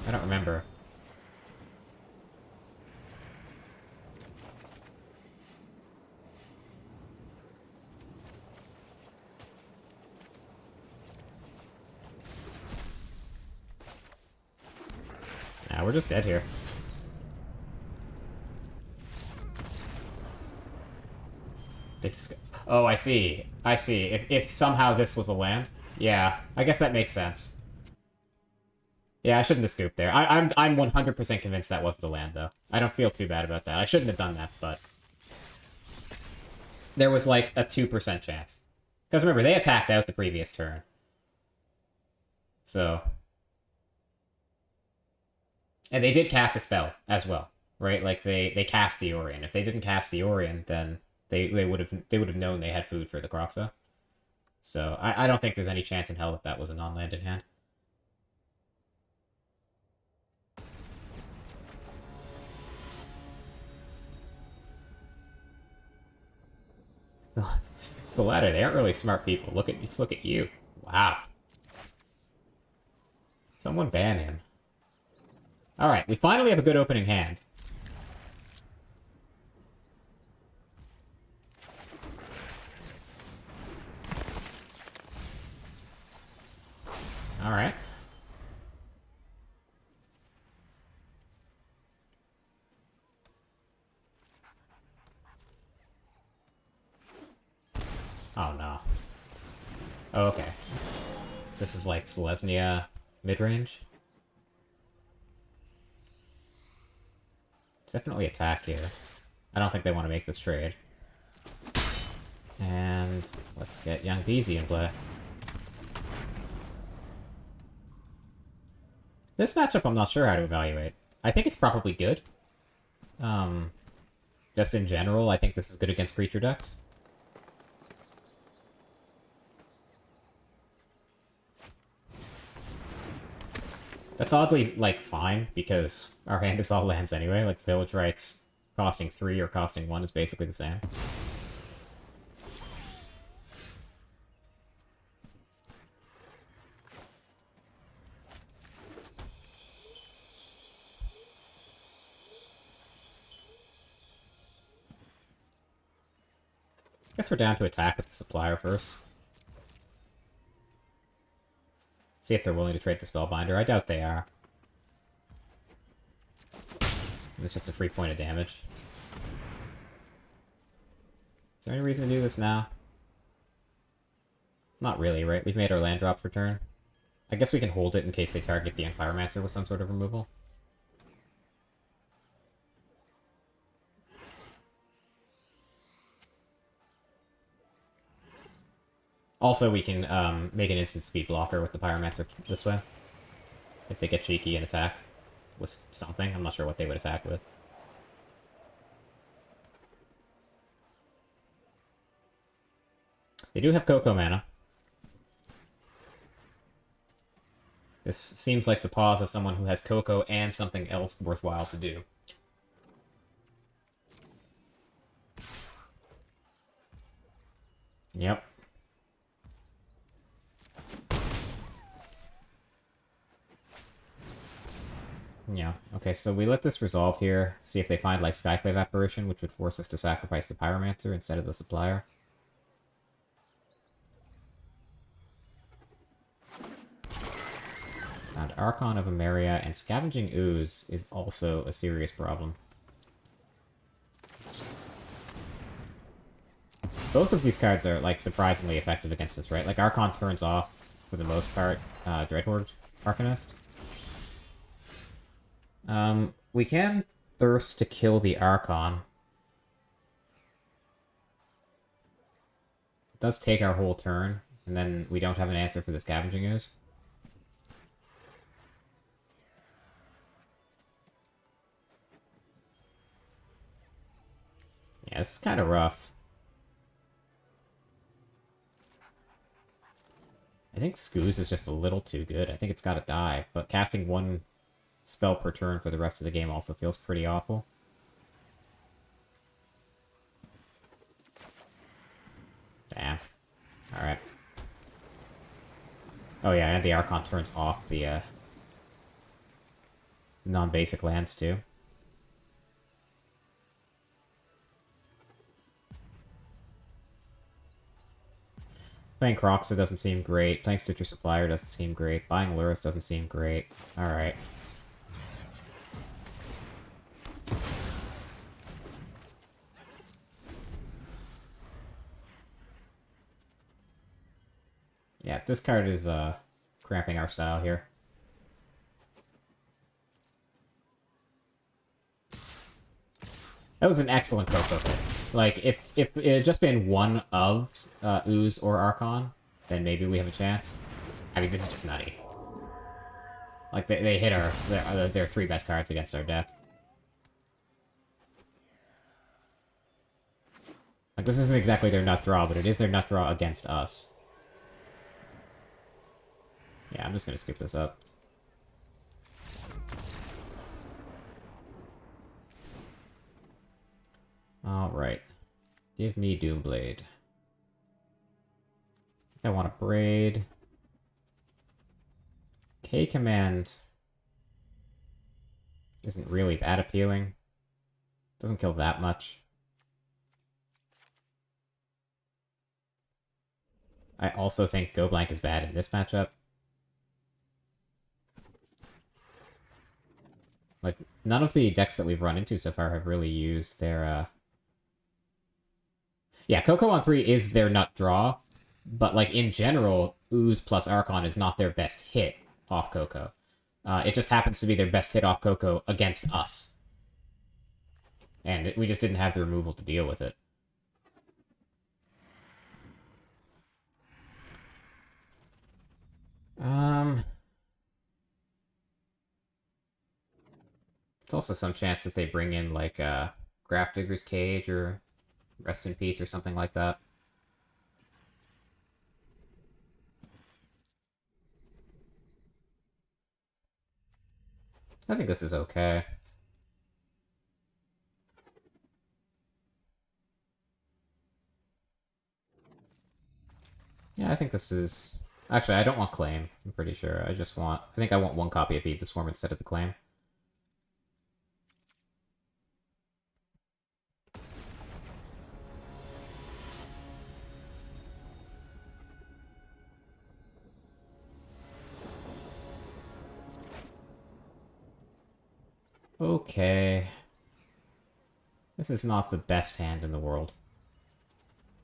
A: I don't remember. Nah, we're just dead here. They just... Oh, I see. I see. If somehow this was a land. Yeah, I guess that makes sense. Yeah, I shouldn't have scooped there. I'm 100% convinced that wasn't a land, though. I don't feel too bad about that. I shouldn't have done that, but... There was, like, a 2% chance. Because remember, they attacked out the previous turn. So... And they did cast a spell, as well. Right? Like, they cast the Orion. If they didn't cast the Orion, then they would have known they had food for the Croxa. So, I don't think there's any chance in hell that that was a non-land in hand. It's the latter. They aren't really smart people. Look at you. Wow. Someone ban him. Alright, we finally have a good opening hand. Alright. Oh, no. Oh, okay. This is like Selesnya mid-range. Definitely attack here. I don't think they want to make this trade. And let's get Young Beezy in play. This matchup I'm not sure how to evaluate. I think it's probably good. Just in general, I think this is good against creature decks. That's oddly, like, fine, because our hand is all lands anyway. Like, Village Rites costing 3 or costing 1 is basically the same. Guess we're down to attack with the Supplier first. See if they're willing to trade the Spellbinder. I doubt they are. It's just a free point of damage. Is there any reason to do this now? Not really, right? We've made our land drop for turn. I guess we can hold it in case they target the Pyromancer with some sort of removal. Also, we can make an instant speed blocker with the Pyromancer this way. If they get cheeky and attack with something. I'm not sure what they would attack with. They do have Coco mana. This seems like the pause of someone who has Coco and something else worthwhile to do. Yep. Yeah, okay, so we let this resolve here, see if they find, like, Skyclave Apparition, which would force us to sacrifice the Pyromancer instead of the Supplier. And Archon of Emeria and Scavenging Ooze is also a serious problem. Both of these cards are, like, surprisingly effective against us, right? Like, Archon turns off, for the most part, Dreadhorde Arcanist. We can Thirst to kill the Archon. It does take our whole turn, and then we don't have an answer for the Scavenging Ooze. Yeah, this is kind of rough. I think Scooze is just a little too good. I think it's got to die, but casting one spell per turn for the rest of the game also feels pretty awful. Damn. Alright. Oh yeah, and the Archon turns off the non-basic lands too. Playing Croxa doesn't seem great. Playing Stitcher Supplier doesn't seem great. Buying Lurrus doesn't seem great. Alright. Yeah, this card is cramping our style here. That was an excellent Coco hit. Like, if it had just been one of Ooze or Archon, then maybe we have a chance. I mean, this is just nutty. Like, they hit their 3 best cards against our deck. Like, this isn't exactly their nut draw, but it is their nut draw against us. Yeah, I'm just gonna skip this up. Alright. Give me Doomblade. I want a Braid. K-Command isn't really that appealing. Doesn't kill that much. I also think Go Blank is bad in this matchup. Like, none of the decks that we've run into so far have really used their, Yeah, Coco on 3 is their nut draw, but, like, in general, Ooze plus Archon is not their best hit off Coco. It just happens to be their best hit off Coco against us. And we just didn't have the removal to deal with it. There's also some chance that they bring in, like, Grafdigger's Cage or Rest in Peace or something like that. I think this is okay. Yeah, I think this is... Actually, I don't want Claim, I'm pretty sure. I think I want 1 copy of Feed the Swarm instead of the Claim. Okay. This is not the best hand in the world.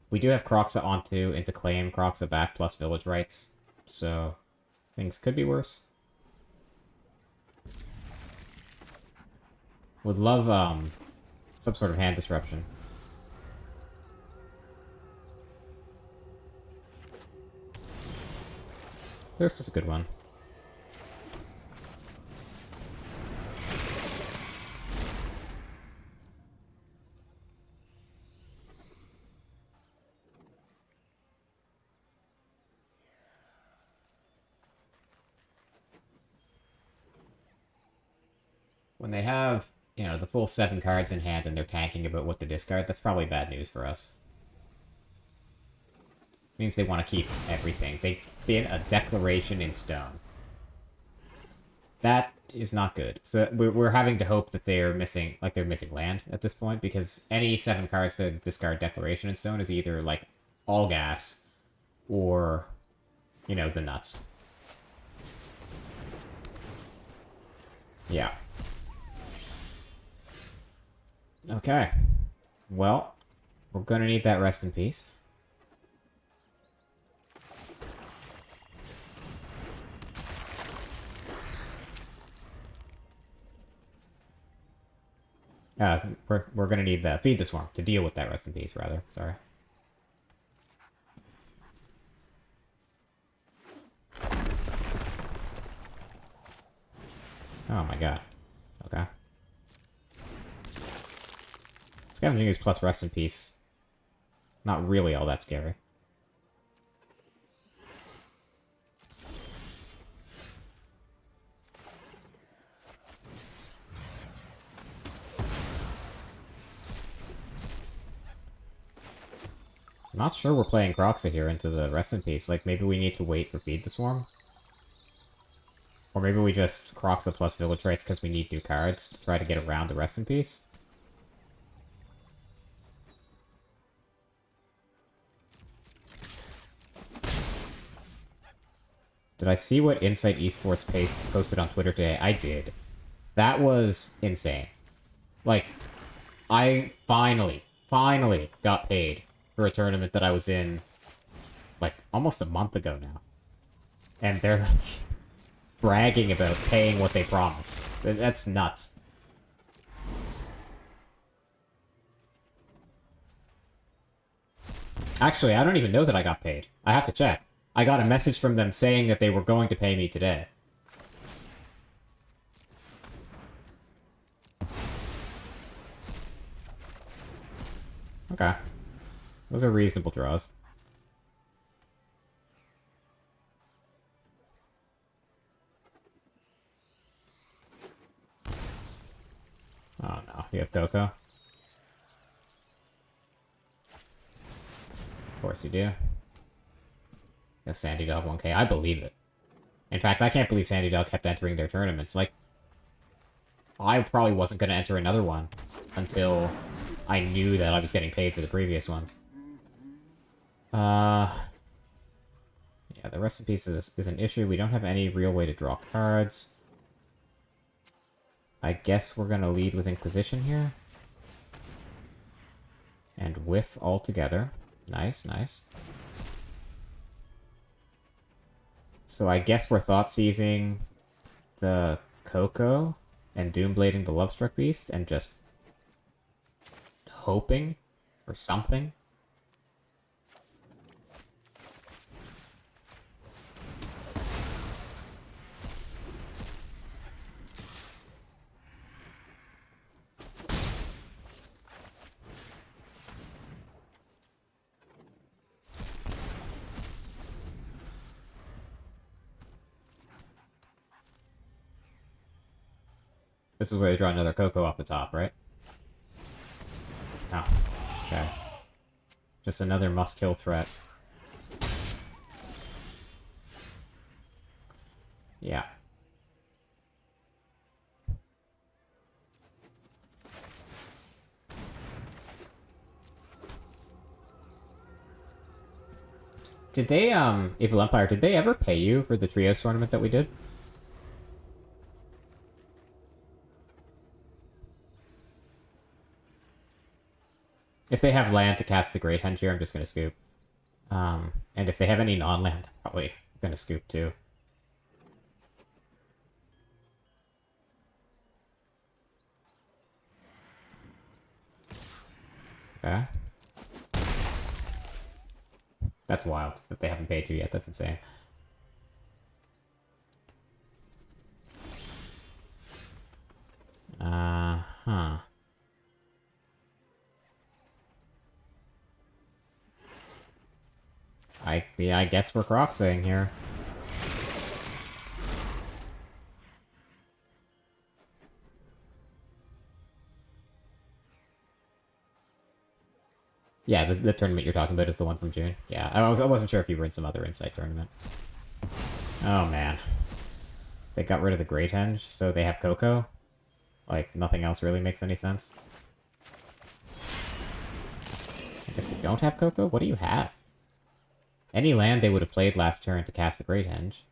A: We do have Kroxa on 2 into Claim, Kroxa back plus Village Rights, so things could be worse. Would love, some sort of hand disruption. Thirst is a good one. When they have, you know, the full 7 cards in hand and they're tanking about what to discard, that's probably bad news for us. Means they want to keep everything. They bin a Declaration in Stone. That is not good. So we're having to hope that they're missing land at this point, because any 7 cards that discard Declaration in Stone is either, like, all gas or, you know, the nuts. Yeah. Okay. Well, we're gonna need that Rest in Peace. We're gonna need the Feed the Swarm to deal with that Rest in Peace, rather. Sorry. Oh my god. Okay. Scavenging Ooze plus Rest in Peace. Not really all that scary. I'm not sure we're playing Kroxa here into the Rest in Peace. Like, maybe we need to wait for Feed the Swarm? Or maybe we just Kroxa plus Village Rights because we need new cards to try to get around the Rest in Peace? Did I see what Insight Esports posted on Twitter today? I did. That was insane. Like, I finally got paid for a tournament that I was in, like, almost a month ago now. And they're, like, bragging about paying what they promised. That's nuts. Actually, I don't even know that I got paid. I have to check. I got a message from them saying that they were going to pay me today. Okay. Those are reasonable draws. Oh no, you have Coco? Of course you do. You have Sandy Dog 1k. I believe it. In fact, I can't believe Sandy Dog kept entering their tournaments. Like, I probably wasn't going to enter another one until I knew that I was getting paid for the previous ones. Yeah, the rest in peace is an issue. We don't have any real way to draw cards. I guess we're going to lead with Inquisition here. And whiff altogether. Nice, nice. So I guess we're Thought Seizing the Coco and Doomblading the Lovestruck Beast and just hoping for something. This is where they draw another Coco off the top, right? Oh, okay. Just another must-kill threat. Yeah. Did they, Evil Empire, did they ever pay you for the Trios tournament that we did? If they have land to cast the Great Henge here, I'm just gonna scoop. And if they have any non-land, I'm probably gonna scoop too. Okay. That's wild that they haven't paid you yet. That's insane. Huh. I guess we're Croxing here. Yeah, the tournament you're talking about is the one from June. Yeah, I wasn't sure if you were in some other Insight tournament. Oh, man. They got rid of the Great Henge, so they have Coco? Like, nothing else really makes any sense. I guess they don't have Coco? What do you have? Any land they would have played last turn to cast the Great Henge.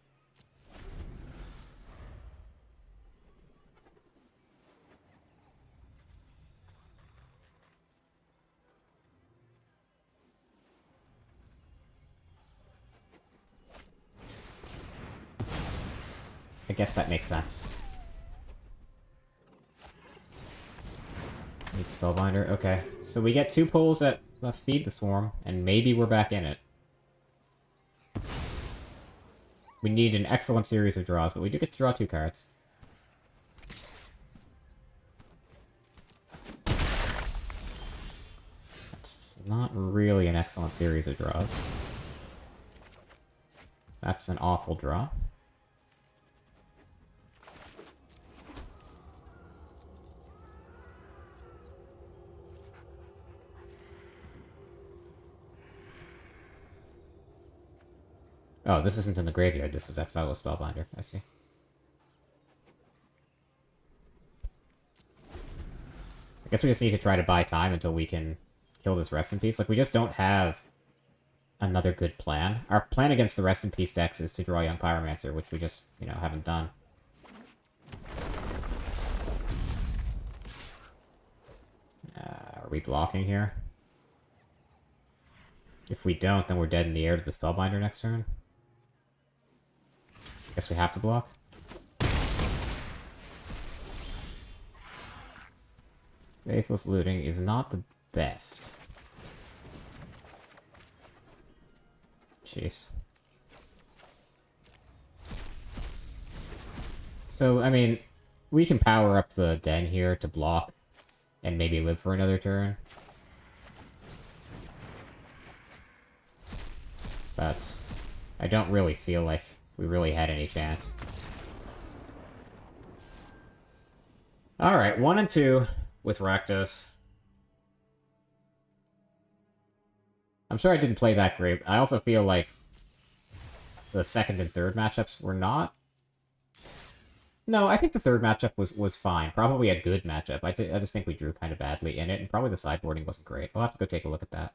A: I guess that makes sense. Need Spellbinder. Okay, so we get 2 pulls that feed the Swarm, and maybe we're back in it. We need an excellent series of draws, but we do get to draw 2 cards. That's not really an excellent series of draws. That's an awful draw. Oh, this isn't in the graveyard. This is Exile with Spellbinder. I see. I guess we just need to try to buy time until we can kill this Rest in Peace. Like, we just don't have another good plan. Our plan against the Rest in Peace decks is to draw Young Pyromancer, which we just, you know, haven't done. Are we blocking here? If we don't, then we're dead in the air to the Spellbinder next turn. Guess we have to block. Faithless Looting is not the best. Jeez. So, I mean, we can power up the den here to block and maybe live for another turn. But I don't really feel like we really had any chance. Alright, 1 and 2 with Rakdos. I'm sure I didn't play that great. I also feel like the second and third matchups were not. No, I think the third matchup was fine. Probably a good matchup. I just think we drew kind of badly in it, and probably the sideboarding wasn't great. I'll have to go take a look at that.